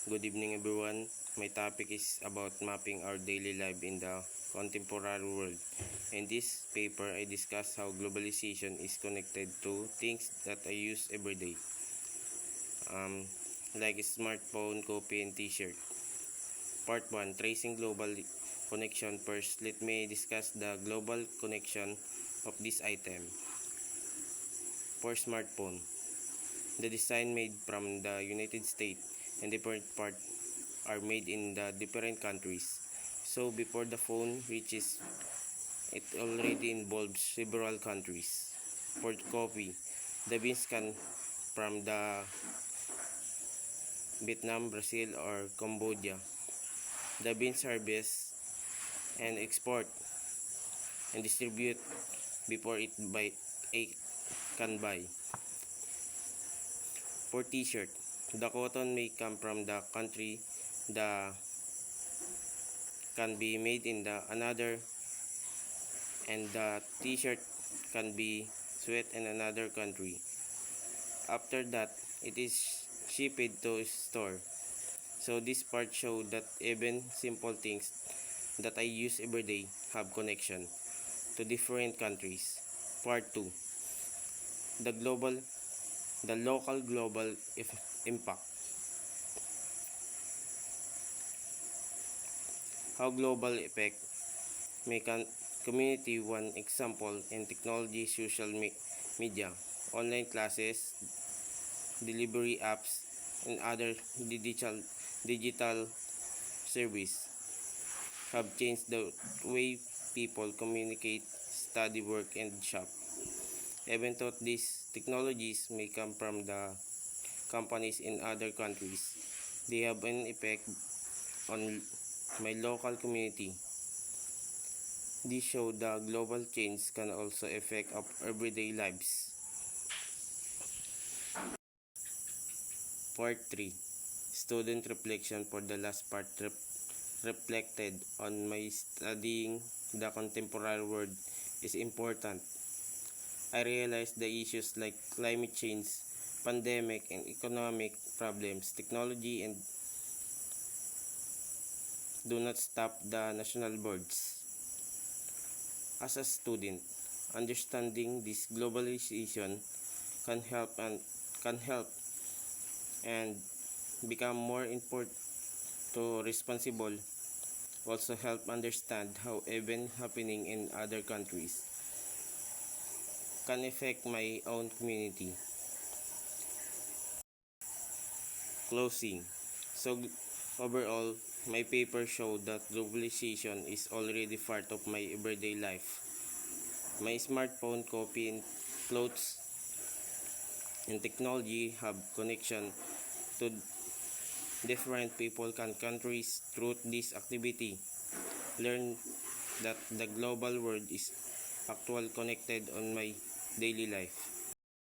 Good evening everyone. My topic is about mapping our daily life in the contemporary world. In this paper, I discuss how globalization is connected to things that I use every day, like a smartphone, coffee, and t-shirt. Part 1, Tracing Global Connection. First, let me discuss the global connection of this item. For smartphone, the design made from the United States and different parts are made in the different countries. So before the phone reaches, it already involves several countries. For coffee, the beans come from the Vietnam, Brazil, or Cambodia. The beans harvest and export and distribute before it can buy. For t-shirt, the cotton may come from the country that can be made in the another, and the t-shirt can be sweat in another country. After that, it is shipped to a store. So this part show that even simple things that I use every day have connection to different countries. Part 2, the local global impact. How global effect may community. One example in technology, social media, online classes, delivery apps, and other digital service have changed the way people communicate, study, work, and shop. Even though these technologies may come from the companies in other countries, they have an effect on my local community. This show the global change can also affect our everyday lives. Part 3, Student Reflection. For the last part, reflected on my studying the contemporary world is important. I realized the issues like climate change, pandemic, and economic problems, technology, and do not stop the national boards. As a student, understanding this globalization can help and become more important to responsible. Also help understand how events happening in other countries can affect my own community. Closing. So overall, my paper showed that globalization is already part of my everyday life. My smartphone, coffee, and clothes and technology have connection to different people and countries. Through this activity, learn that the global world is actually connected on my daily life.